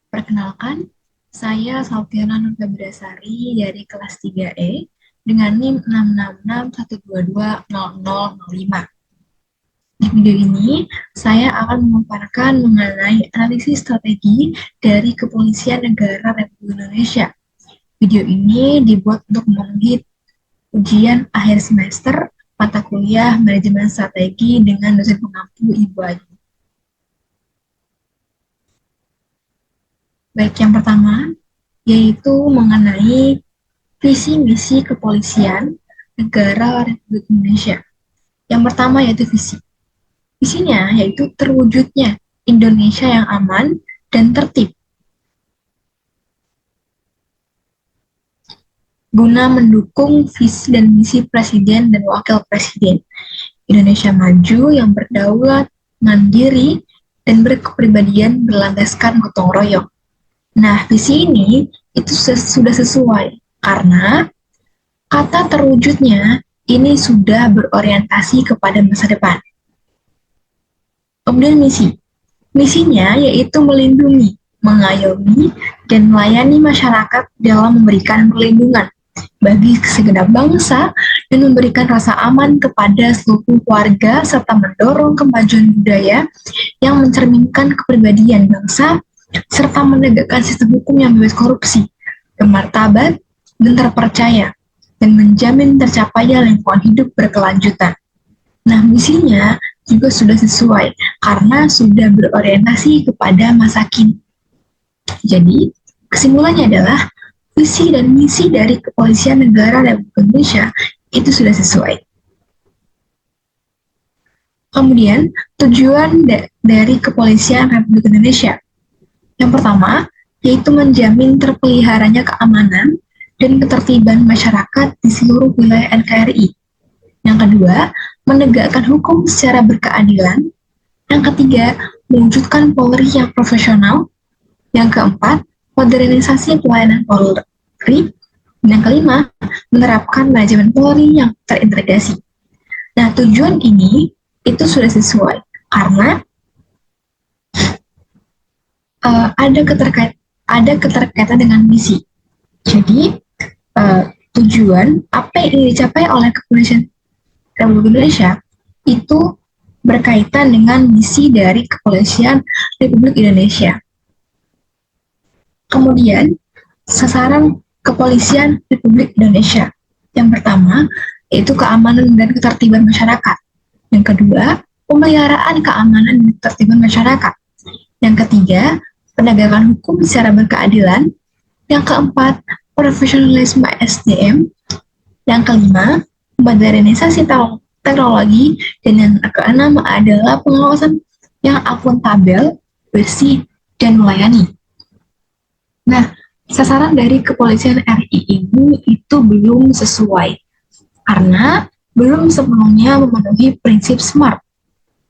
Perkenalkan, saya Saltiana Nur Febriasari dari kelas 3E dengan NIM 666122005. Di video ini, saya akan memaparkan mengenai analisis strategi dari Kepolisian Negara Republik Indonesia. Video ini dibuat untuk memenuhi ujian akhir semester mata kuliah Manajemen Strategi dengan dosen pengampu Ibu Ayu. Baik, yang pertama yaitu mengenai visi misi kepolisian negara Republik Indonesia. Yang pertama yaitu visi. Visinya yaitu terwujudnya Indonesia yang aman dan tertib guna mendukung visi dan misi Presiden dan Wakil Presiden. Indonesia maju yang berdaulat, mandiri, dan berkepribadian berlandaskan gotong royong. Nah, visi ini itu sudah sesuai karena kata terwujudnya ini sudah berorientasi kepada masa depan. Kemudian misi. Misinya yaitu melindungi, mengayomi, dan melayani masyarakat dalam memberikan perlindungan bagi segenap bangsa dan memberikan rasa aman kepada seluruh warga serta mendorong kemajuan budaya yang mencerminkan kepribadian bangsa serta menegakkan sistem hukum yang bebas korupsi, bermartabat, dan terpercaya, dan menjamin tercapainya lingkungan hidup berkelanjutan. Nah, misinya juga sudah sesuai karena sudah berorientasi kepada masa kini. Jadi, kesimpulannya adalah visi dan misi dari Kepolisian Negara Republik Indonesia itu sudah sesuai. Kemudian, tujuan dari Kepolisian Republik Indonesia. Yang pertama, yaitu menjamin terpeliharanya keamanan dan ketertiban masyarakat di seluruh wilayah NKRI. Yang kedua, menegakkan hukum secara berkeadilan. Yang ketiga, mewujudkan Polri yang profesional. Yang keempat, modernisasi pelayanan Polri. Dan yang kelima, menerapkan manajemen Polri yang terintegrasi. Nah, tujuan ini itu sudah sesuai karena ada keterkaitan dengan misi. Jadi, tujuan apa yang ingin dicapai oleh Kepolisian Republik Indonesia itu berkaitan dengan misi dari Kepolisian Republik Indonesia. Kemudian, sasaran Kepolisian Republik Indonesia. Yang pertama, yaitu keamanan dan ketertiban masyarakat. Yang kedua, pemeliharaan keamanan dan ketertiban masyarakat. Yang ketiga, penegakan hukum secara berkeadilan. Yang keempat, profesionalisme SDM. Yang kelima, modernisasi teknologi. Dan yang keenam adalah pengawasan yang akuntabel, bersih, dan melayani. Nah, sasaran dari Kepolisian RI ini itu belum sesuai karena belum sepenuhnya memenuhi prinsip SMART,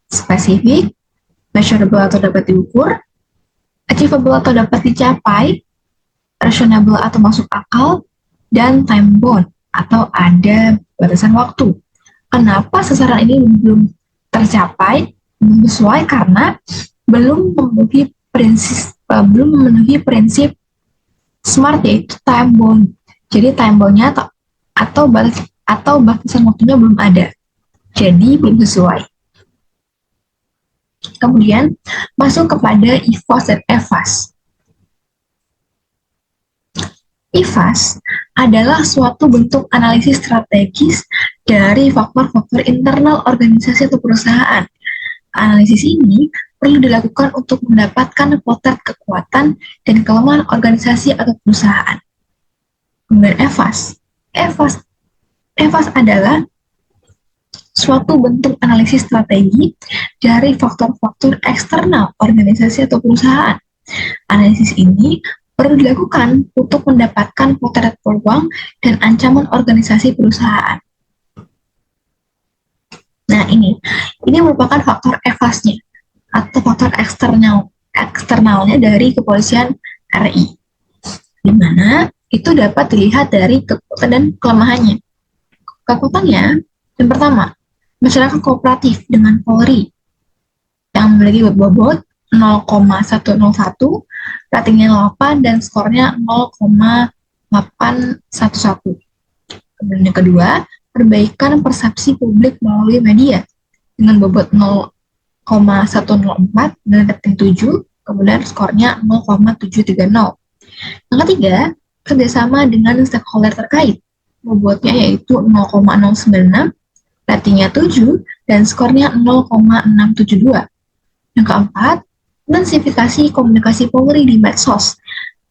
spesifik, measurable atau dapat diukur, achievable atau dapat dicapai, reasonable atau masuk akal, dan time bound atau ada batasan waktu. Kenapa sasaran ini belum tercapai? Belum sesuai karena belum memenuhi prinsip SMART, yaitu time bound. Jadi time bound-nya atau batasan waktunya belum ada. Jadi belum sesuai. Kemudian masuk kepada IFOS dan EFAS. IFAS adalah suatu bentuk analisis strategis dari faktor-faktor internal organisasi atau perusahaan. Analisis ini perlu dilakukan untuk mendapatkan potret kekuatan dan kelemahan organisasi atau perusahaan. Kemudian EFAS adalah suatu bentuk analisis strategi dari faktor-faktor eksternal organisasi atau perusahaan. Analisis ini perlu dilakukan untuk mendapatkan potret peluang dan ancaman organisasi perusahaan. Nah, ini merupakan faktor EFAS-nya atau faktor eksternalnya dari Kepolisian RI, di mana itu dapat dilihat dari kekuatan dan kelemahannya. Kekuatannya, yang pertama, masyarakat kooperatif dengan Polri yang memiliki bobot 0,101 ratingnya 8 dan skornya 0,811. Kemudian yang kedua, perbaikan persepsi publik melalui media dengan bobot 0,104 dan rating 7, kemudian skornya 0,730. Yang ketiga, kerjasama dengan stakeholder terkait, bobotnya yaitu 0,096, ratingnya 7, dan skornya 0,672. Yang keempat, intensifikasi komunikasi Polri di medsos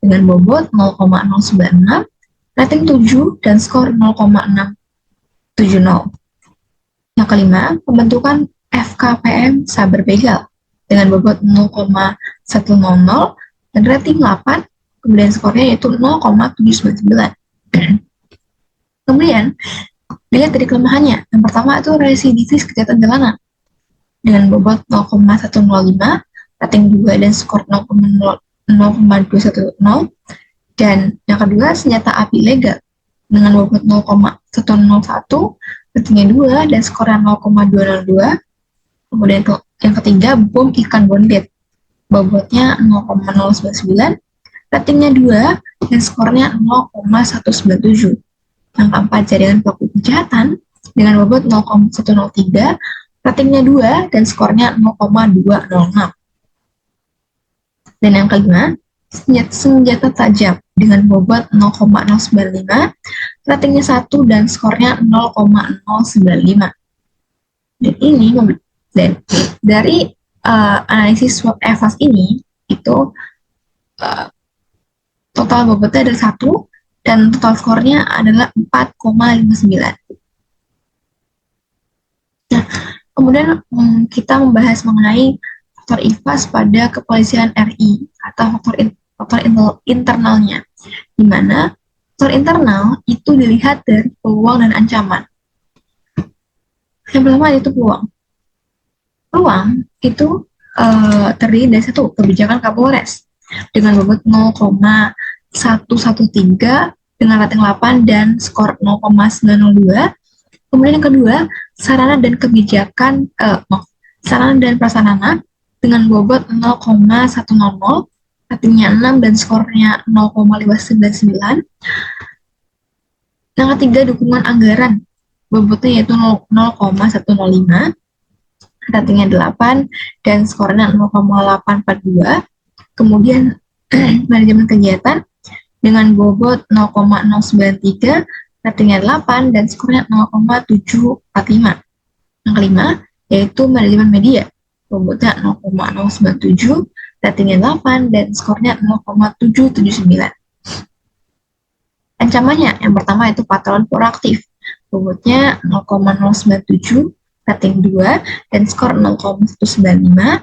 dengan bobot 0,096, rating 7, dan skor 0,670. Yang kelima, pembentukan FKPM Saber Begal dengan bobot 0,100 dan rating 8, kemudian skornya yaitu 0,799. Kemudian, dilihat dari kelemahannya. Yang pertama itu residivis kejahatan jalanan dengan bobot 0,105, rating 2 dan skor 0,210. Dan yang kedua, senjata api legal dengan bobot 0,101, ratingnya 2 dan skornya 0,202. Kemudian yang ketiga, bom ikan bondet, bobotnya 0,099, ratingnya 2 dan skornya 0,197. Yang keempat, jaringan pelaku kejahatan dengan bobot 0,103, ratingnya 2 dan skornya 0,206. Dan yang kelima, senjata tajam dengan bobot 0,095, ratingnya 1 dan skornya 0,095. Dan ini dari analisis SWOT EVAS ini itu total bobotnya ada 1 dan total skornya adalah 4,59. Nah, kemudian kita membahas mengenai faktor IVAS pada kepolisian RI atau faktor internalnya, di mana faktor internal itu dilihat dari peluang dan ancaman. Yang pertama itu peluang. Peluang itu terdiri dari satu, kebijakan Kapolres dengan bobot 0,113 dengan rating 8 dan skor 0,902. Kemudian yang kedua, sarana dan kebijakan sarana dan prasarana dengan bobot 0,100, ratingnya 6 dan skornya 0,599. Yang ketiga, dukungan anggaran, bobotnya yaitu 0,105, ratingnya 8 dan skornya 0,842. Kemudian manajemen kegiatan dengan bobot 0,093, ratingnya 8 dan skornya 0,745. Yang kelima yaitu manajemen media, bobotnya 0,097, ratingnya 8 dan skornya 0,779. Ancamannya, yang pertama itu patron proaktif, bobotnya 0,097, rating 2 dan skor 0,195.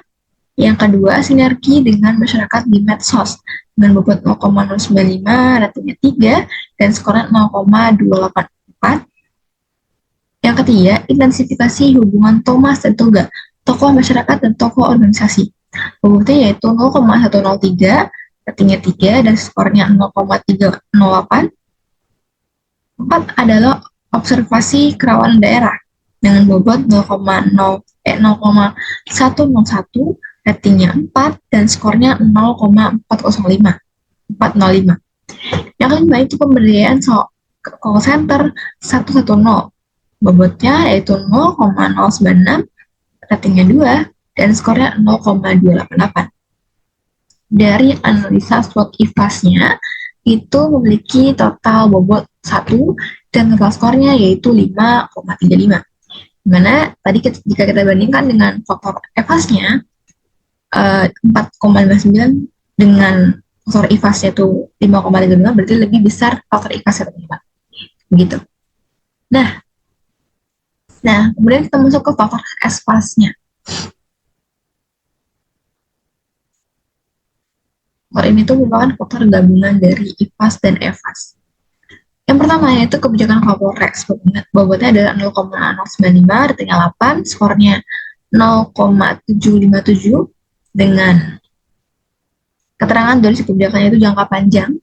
Yang kedua, sinergi dengan masyarakat di medsos dengan bobot 0,095, ratingnya 3 dan skornya 0,284. Yang ketiga, intensifikasi hubungan Thomas dan Toga, tokoh masyarakat dan tokoh organisasi, bobotnya yaitu 0,103, ratingnya 3 dan skornya 0,308. 4 adalah observasi kerawanan daerah dengan bobot 0,101, ratingnya 4 dan skornya 0,405. Yang kelima itu pemberdayaan call center 110, bobotnya yaitu 0,096, ratingnya 2 dan skornya 0,288. Dari analisa SWOT IVAS-nya itu memiliki total bobot 1 dan total skornya yaitu 5,35. Dimana tadi jika kita bandingkan dengan faktor EVAS-nya 4,59 dengan faktor IVAS-nya itu 5,35, berarti lebih besar faktor IVAS-nya teman-teman. Begitu. Nah, kemudian kita masuk ke faktor EVAS-nya. Faktor ini tuh merupakan faktor gabungan dari IVAS dan EVAS. Yang pertama yaitu kebijakan Kapolres, bobotnya adalah 0,095, ratingnya 8, skornya 0,757 dengan keterangan dari kebijakannya itu jangka panjang.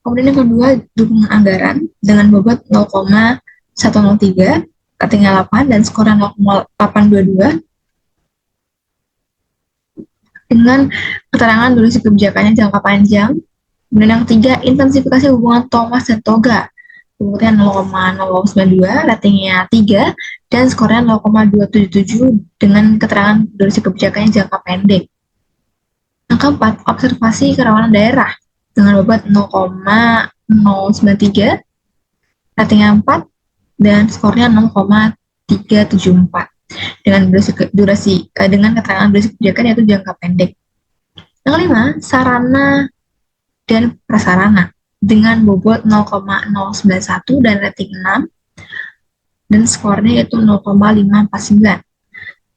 Kemudian yang kedua, dukungan anggaran dengan bobot 0,103, ratingnya 8 dan skornya 0,822 dengan keterangan durasi kebijakannya jangka panjang. Kemudian yang ketiga, intensifikasi hubungan Thomas dan Toga. Bobotnya 0,092, ratingnya 3, dan skornya 0,277 dengan keterangan durasi kebijakannya jangka pendek. Yang keempat, observasi kerawanan daerah dengan bobot 0,093, ratingnya 4, dan skornya 0,374 dengan dengan keterangan durasi kebijakan yaitu jangka pendek. Yang kelima, sarana dan prasarana dengan bobot 0,091 dan rating 6 dan skornya yaitu 0,549.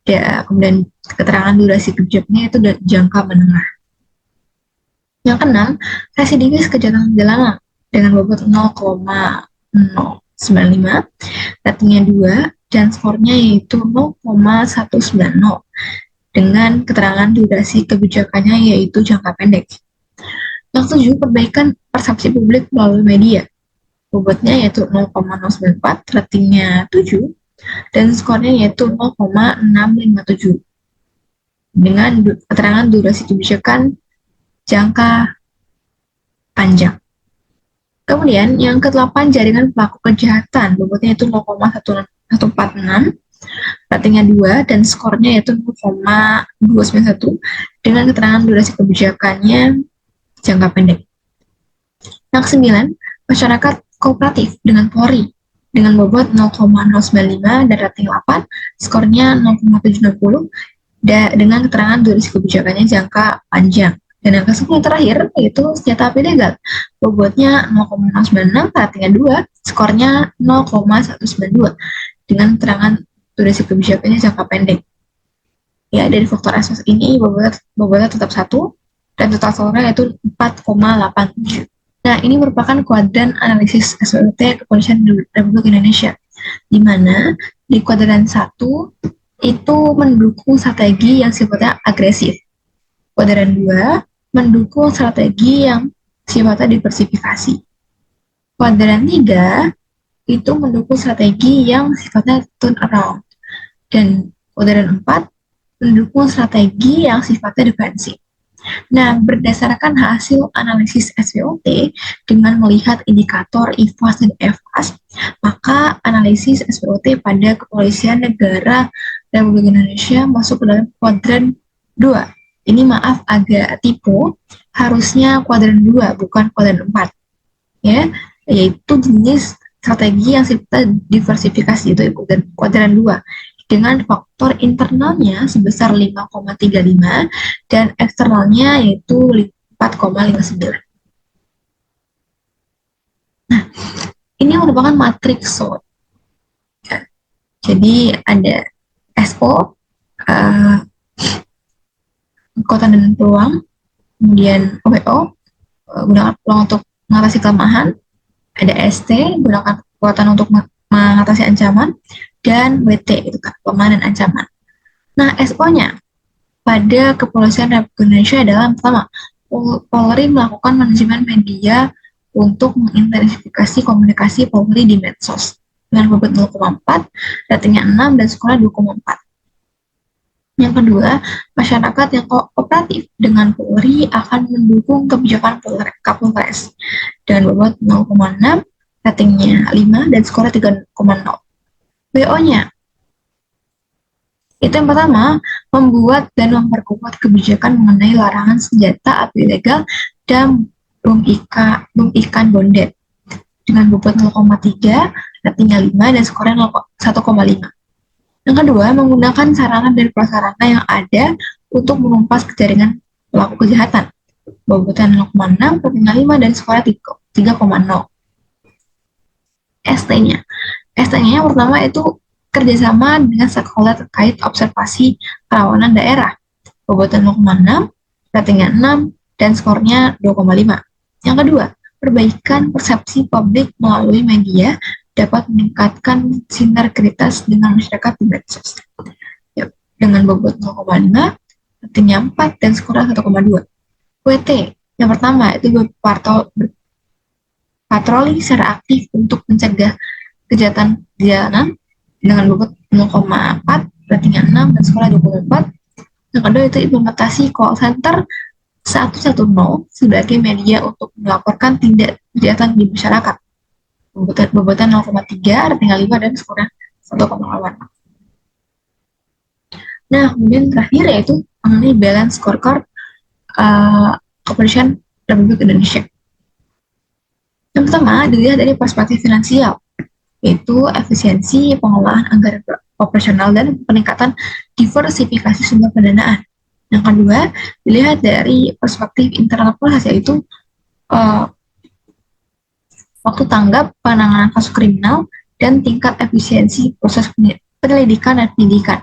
Ya, kemudian keterangan durasi kebijakannya itu jangka menengah. Yang keenam, residivis kejahatan jalanan dengan bobot 0,095, ratingnya 2, dan skornya yaitu 0,190 dengan keterangan durasi kebijakannya yaitu jangka pendek. Yang ketujuh, perbaikan persepsi publik melalui media. Bobotnya yaitu 0,094, ratingnya 7, dan skornya yaitu 0,657 dengan keterangan durasi kebijakan jangka panjang. Kemudian yang ke-8, jaringan pelaku kejahatan. Bobotnya itu 0,146, ratingnya 2, dan skornya yaitu 0,291 dengan keterangan durasi kebijakannya jangka pendek. Yang ke-9, masyarakat kooperatif dengan Polri dengan bobot 0,095 dan rating 8, skornya 0,760 dengan keterangan durasi kebijakannya jangka panjang. Dan yang ke-10 terakhir yaitu senjata api legal, bobotnya 0,096, ratingnya 2, skornya 0,192 dengan keterangan durasi kebijakannya jangka pendek. Ya, dari faktor aspek ini bobotnya tetap 1 dan total skornya yaitu 4,87. Nah, ini merupakan kuadran analisis SWOT Kepolisian Republik Indonesia, di mana di kuadran 1 itu mendukung strategi yang sifatnya agresif. Kuadran 2 mendukung strategi yang sifatnya diversifikasi. Kuadran 3 itu mendukung strategi yang sifatnya turnaround. Dan kuadran 4 mendukung strategi yang sifatnya defensif. Nah, berdasarkan hasil analisis SWOT dengan melihat indikator IFAS dan EFAS, maka analisis SWOT pada Kepolisian Negara Republik Indonesia masuk ke dalam kuadran 2. Ini maaf agak tipu, harusnya kuadran 2 bukan kuadran 4. Ya, yaitu jenis strategi yang sifatnya diversifikasi itu kuadran 2 dengan faktor internalnya sebesar 5,35 dan eksternalnya yaitu 4,59. Nah, ini merupakan matriks SWOT. Ya. Jadi ada SO, kekuatan dan peluang, kemudian OBO, gunakan peluang untuk mengatasi kelemahan, ada ST, gunakan kekuatan untuk mengatasi ancaman, dan WT, itu kan, kelemahan dan ancaman. Nah, SO-nya pada Kepolisian Republik Indonesia adalah pertama, Polri melakukan manajemen media untuk mengintensifikasi komunikasi Polri di medsos dengan bobot 0,4, ratingnya 6, dan skornya 2,4. Yang kedua, masyarakat yang kooperatif dengan Polri akan mendukung kebijakan Kapolres dengan bobot 0,6, ratingnya 5, dan skornya 3,0. BO-nya itu yang pertama, membuat dan memperkuat kebijakan mengenai larangan senjata api ilegal dan bom ikan bondet dengan bobot 0,3, ratingnya 5, dan skornya 1,5. Yang kedua, menggunakan sarana dan prasarana yang ada untuk menumpas jaringan pelaku kejahatan. Bobotnya 0,6, ratingnya 5, dan skornya 3,0. ST-nya yang pertama itu kerjasama dengan stakeholder terkait observasi kerawanan daerah. Bobotnya 0,6, ratingnya 6, dan skornya 2,5. Yang kedua, perbaikan persepsi publik melalui media dapat meningkatkan sinergitas dengan masyarakat di medsos. Ya, dengan bobot 0,5, ratingnya 4, dan skornya 1,2. WT, yang pertama itu berpatroli secara aktif untuk mencegah kejahatan di jalanan dengan bobot 0,4, ratingnya 6, dan skornya 2,4. Yang kedua itu implementasi call center 110 sebagai media untuk melaporkan tindak kejahatan di masyarakat. Bobotnya 0,3, ratingnya 5, dan skornya 1,8. Nah, kemudian terakhir yaitu mengenai balance scorecard kepolisian Republik Indonesia. Yang pertama, dilihat dari perspektif finansial, yaitu efisiensi pengelolaan anggaran operasional dan peningkatan diversifikasi sumber pendanaan. Yang kedua, dilihat dari perspektif internal proses, yaitu waktu tanggap penanganan kasus kriminal dan tingkat efisiensi proses penyelidikan dan penyidikan.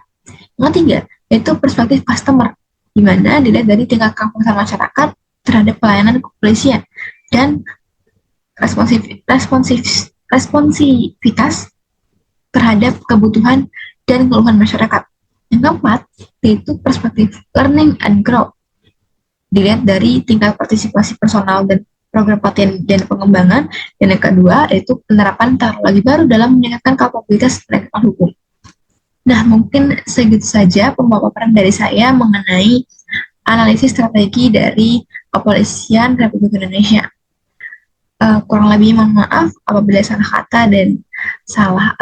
Yang ketiga, yaitu perspektif customer, di mana dilihat dari tingkat kepuasan masyarakat terhadap pelayanan kepolisian dan responsivitas terhadap kebutuhan dan keluhan masyarakat. Yang keempat, yaitu perspektif learning and growth, dilihat dari tingkat partisipasi personal dan program pelatihan dan pengembangan. Dan yang kedua, yaitu penerapan teknologi baru dalam meningkatkan kapabilitas penegakan hukum. Nah, mungkin segitu saja pemaparan dari saya mengenai analisis strategi dari Kepolisian Republik Indonesia. Kurang lebih mohon maaf apabila salah kata dan salah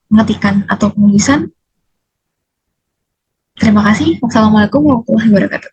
mengetikan atau penulisan. Terima kasih. Wassalamualaikum warahmatullahi wabarakatuh.